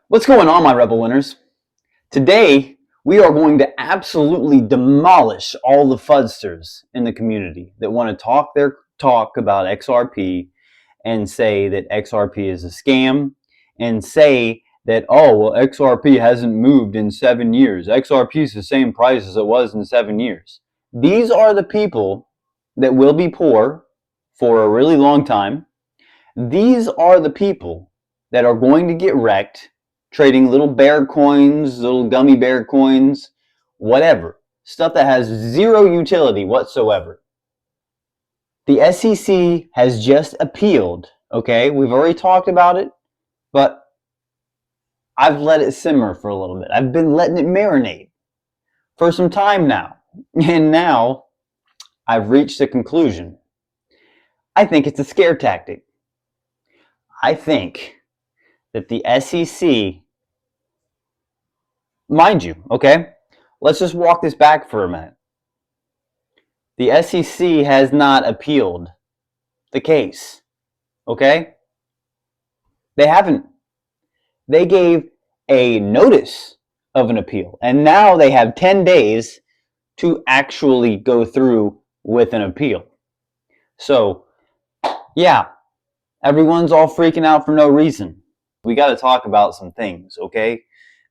What's going on, my rebel winners? Today, we are going to absolutely demolish all the fudsters in the community that want to talk their talk about XRP and say that XRP is a scam and say that, oh, well, XRP hasn't moved in 7 years. XRP is the same price as it was in 7 years. These are the people that will be poor for a really long time. These are the people that are going to get wrecked trading little bear coins, little gummy bear coins, whatever. Stuff that has zero utility whatsoever. The SEC has just appealed, okay? We've already talked about it, but I've let it simmer for a little bit. I've been letting it marinate for some time now. And now I've reached a conclusion. I think it's a scare tactic. I think that the SEC, mind you, okay, let's just walk this back for a minute. The SEC has not appealed the case, okay? They haven't. They gave a notice of an appeal, and now they have 10 days to actually go through with an appeal. So, yeah, everyone's all freaking out for no reason. We got to talk about some things, okay?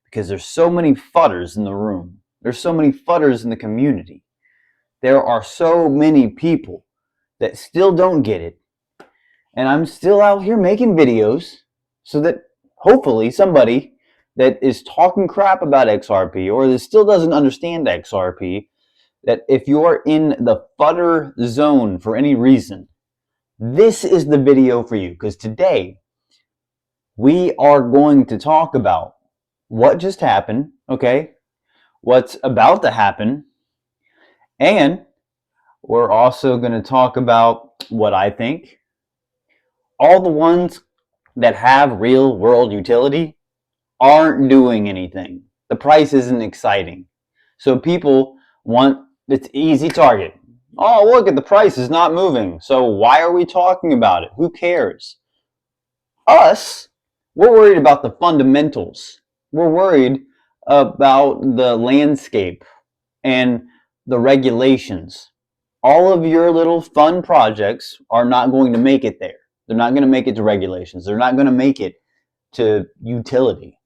Because there's so many fudders in the room. There's so many fudders in the community. There are so many people that still don't get it. And I'm still out here making videos so that hopefully somebody that is talking crap about XRP or that still doesn't understand XRP, that if you're in the fudder zone for any reason, this is the video for you. Because today we are going to talk about what just happened, okay? What's about to happen. And we're also going to talk about what I think. All the ones that have real world utility aren't doing anything. The price isn't exciting. So people want, it's easy target. Oh, look at the price is not moving. So why are we talking about it? Who cares? Us, we're worried about the fundamentals. We're worried about the landscape and the regulations. All of your little fun projects are not going to make it there. They're not going to make it to regulations. They're not going to make it to utility.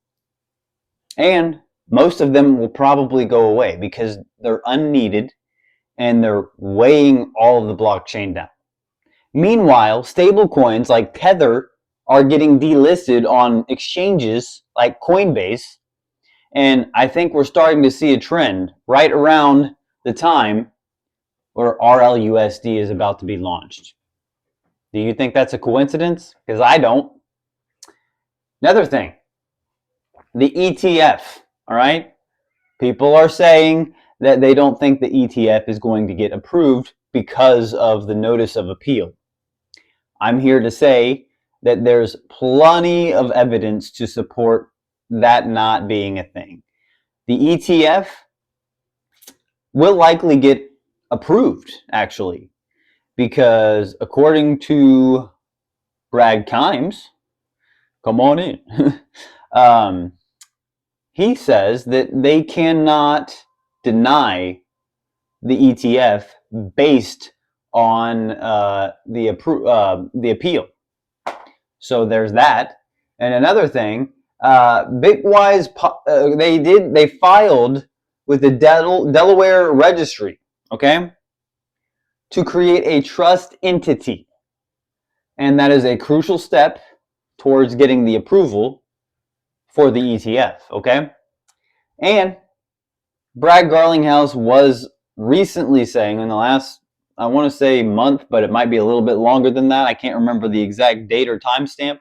And most of them will probably go away because they're unneeded and they're weighing all of the blockchain down. Meanwhile, stable coins like Tether are getting delisted on exchanges like Coinbase. And I think we're starting to see a trend right around the time where RLUSD is about to be launched. Do you think that's a coincidence? Because I don't. Another thing, the ETF, all right? People are saying that they don't think the ETF is going to get approved because of the notice of appeal. I'm here to say that there's plenty of evidence to support that not being a thing. The ETF will likely get approved, actually, because according to Brad Kimes, come on in, he says that they cannot deny the ETF based on the appeal. So there's that. And another thing, Bitwise, they filed with the Delaware Registry, okay, to create a trust entity. And that is a crucial step towards getting the approval for the ETF, okay? And Brad Garlinghouse was recently saying in the last, I want to say month, but it might be a little bit longer than that. I can't remember the exact date or timestamp.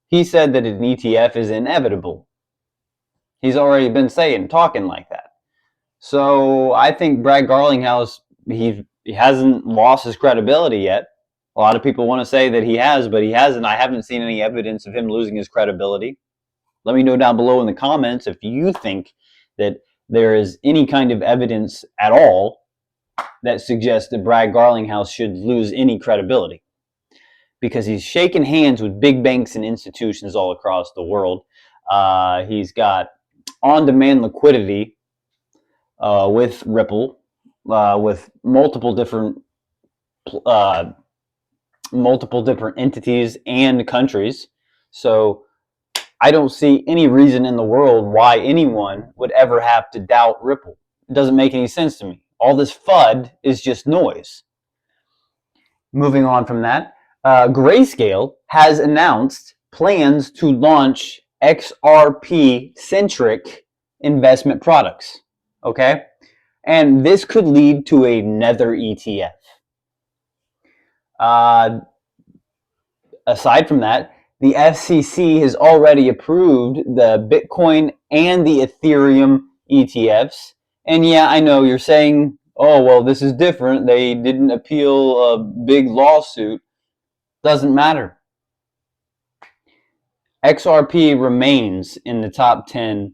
He said that an ETF is inevitable. He's already been talking like that. So I think Brad Garlinghouse, he hasn't lost his credibility yet. A lot of people want to say that he has, but he hasn't. I haven't seen any evidence of him losing his credibility. Let me know down below in the comments if you think that there is any kind of evidence at all that suggests that Brad Garlinghouse should lose any credibility, because he's shaking hands with big banks and institutions all across the world. He's got on-demand liquidity with Ripple, with multiple different entities and countries. So I don't see any reason in the world why anyone would ever have to doubt Ripple. It doesn't make any sense to me. All this FUD is just noise. Moving on from that, Grayscale has announced plans to launch XRP-centric investment products. Okay? And this could lead to a Nether ETF. Aside from that, the SEC has already approved the Bitcoin and the Ethereum ETFs. And yeah, I know you're saying, oh, well, this is different. They didn't appeal a big lawsuit. Doesn't matter. XRP remains in the top 10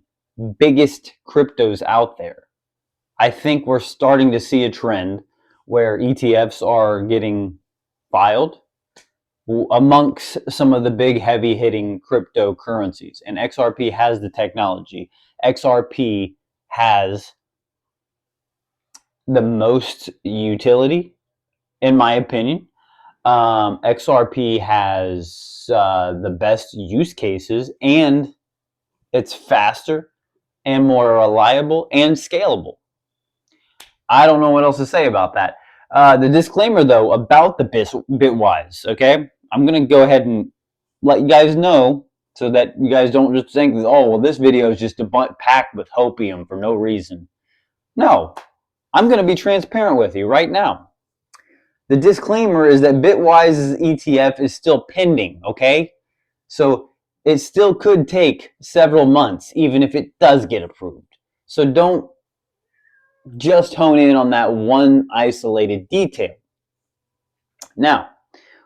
biggest cryptos out there. I think we're starting to see a trend where ETFs are getting filed amongst some of the big heavy hitting cryptocurrencies, and XRP has the technology. XRP has the most utility, in my opinion. XRP has the best use cases, and it's faster and more reliable and scalable. I don't know what else to say about that. The disclaimer, though, about the Bitwise, okay? I'm going to go ahead and let you guys know so that you guys don't just think, oh, well, this video is just packed with hopium for no reason. No, I'm going to be transparent with you right now. The disclaimer is that Bitwise's ETF is still pending, okay? So it still could take several months, even if it does get approved. So don't just hone in on that one isolated detail. Now,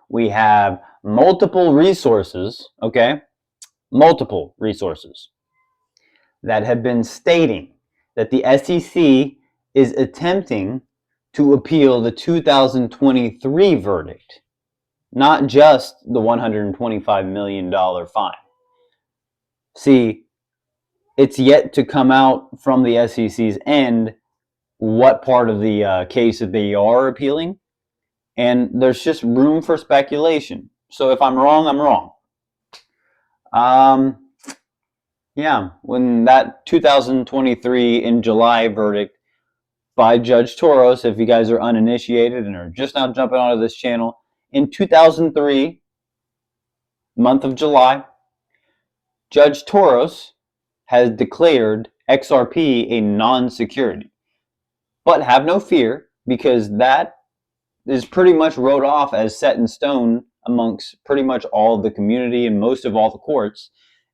we have multiple resources, okay? Multiple resources that have been stating that the SEC is attempting to appeal the 2023 verdict, not just the $125 million fine. See, it's yet to come out from the SEC's end what part of the case that they are appealing, and there's just room for speculation. So if I'm wrong, I'm wrong. Yeah, when that 2023 in July verdict by Judge Toros, if you guys are uninitiated and are just now jumping onto this channel, in 2003, month of July, Judge Toros has declared XRP a non-security. But have no fear, because that is pretty much wrote off as set in stone amongst pretty much all of the community and most of all the courts.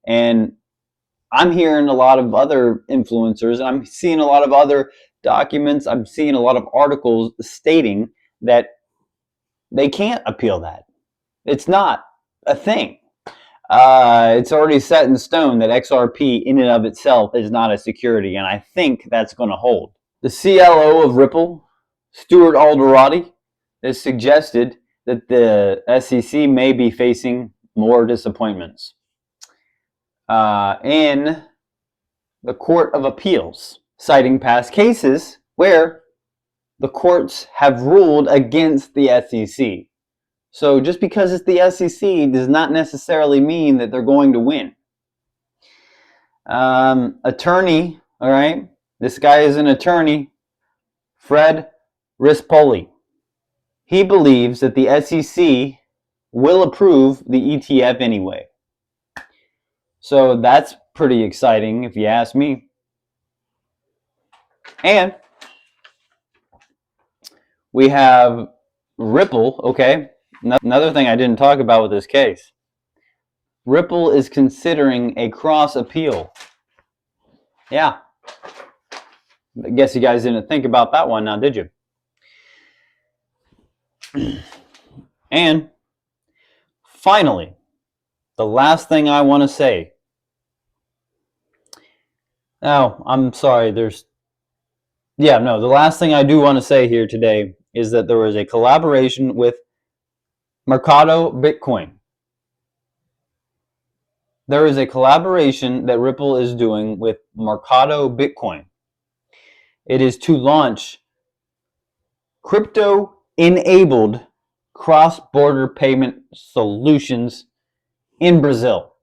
And I'm hearing a lot of other influencers, I'm seeing a lot of other documents, I'm seeing a lot of articles stating that they can't appeal that. It's not a thing. It's already set in stone that XRP in and of itself is not a security, and I think that's going to hold. The CLO of Ripple, Stuart Alderoty, has suggested that the SEC may be facing more disappointments in the Court of Appeals, citing past cases where the courts have ruled against the SEC. So just because it's the SEC does not necessarily mean that they're going to win. Attorney, all right, this guy is an attorney, Fred Rispoli. He believes that the SEC will approve the ETF anyway. So that's pretty exciting if you ask me. And we have Ripple, okay? Another thing I didn't talk about with this case. Ripple is considering a cross appeal. Yeah. I guess you guys didn't think about that one now, did you? And finally, the last thing I want to say. Oh, I'm sorry. The last thing I do want to say here today is that there was a collaboration with Mercado Bitcoin. there is a collaboration that Ripple is doing with Mercado Bitcoin. It is to launch crypto-enabled cross-border payment solutions in Brazil.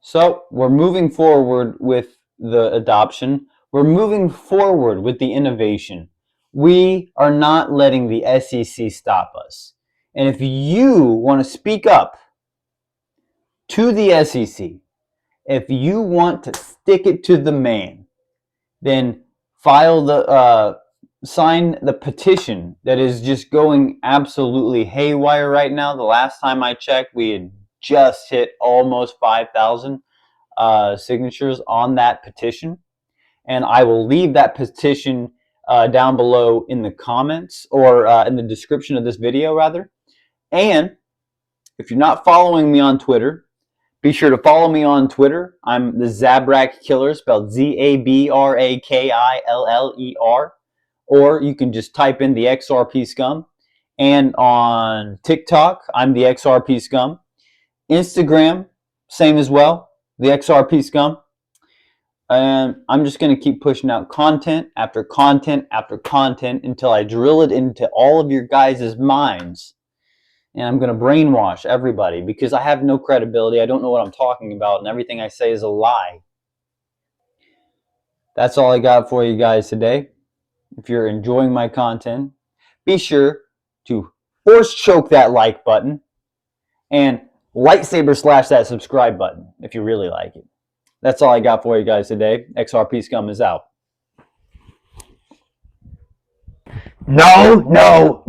So we're moving forward with the adoption. We're moving forward with the innovation. We are not letting the SEC stop us. And if you want to speak up to the SEC, if you want to stick it to the man, then sign the petition that is just going absolutely haywire right now. The last time I checked, we had just hit almost 5,000 signatures on that petition. And I will leave that petition down below in the comments, or in the description of this video, rather. And if you're not following me on Twitter, be sure to follow me on Twitter. I'm the Zabrak Killer, spelled ZABRAKILLER. Or you can just type in the XRP Scum. And on TikTok, I'm the XRP Scum. Instagram, same as well, the XRP Scum. And I'm just going to keep pushing out content after content after content until I drill it into all of your guys' minds. And I'm going to brainwash everybody because I have no credibility. I don't know what I'm talking about, and everything I say is a lie. That's all I got for you guys today. If you're enjoying my content, be sure to force choke that like button and lightsaber slash that subscribe button if you really like it. That's all I got for you guys today. XRP Scum is out. No.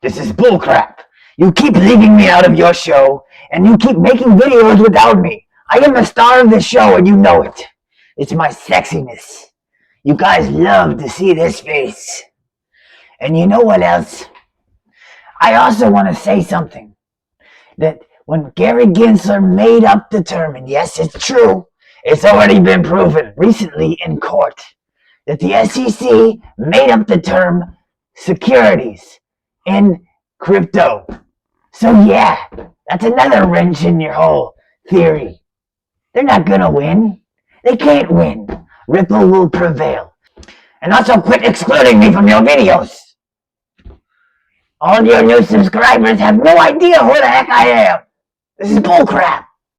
This is bullcrap. You keep leaving me out of your show, and you keep making videos without me. I am the star of the show, and you know it. It's my sexiness. You guys love to see this face. And you know what else? I also want to say something. That when Gary Gensler made up the term, and yes, it's true, it's already been proven recently in court, that the SEC made up the term securities in crypto. So yeah, that's another wrench in your whole theory. They're not gonna win. They can't win. Ripple will prevail. And also quit excluding me from your videos. All your new subscribers have no idea who the heck I am. This is bullcrap.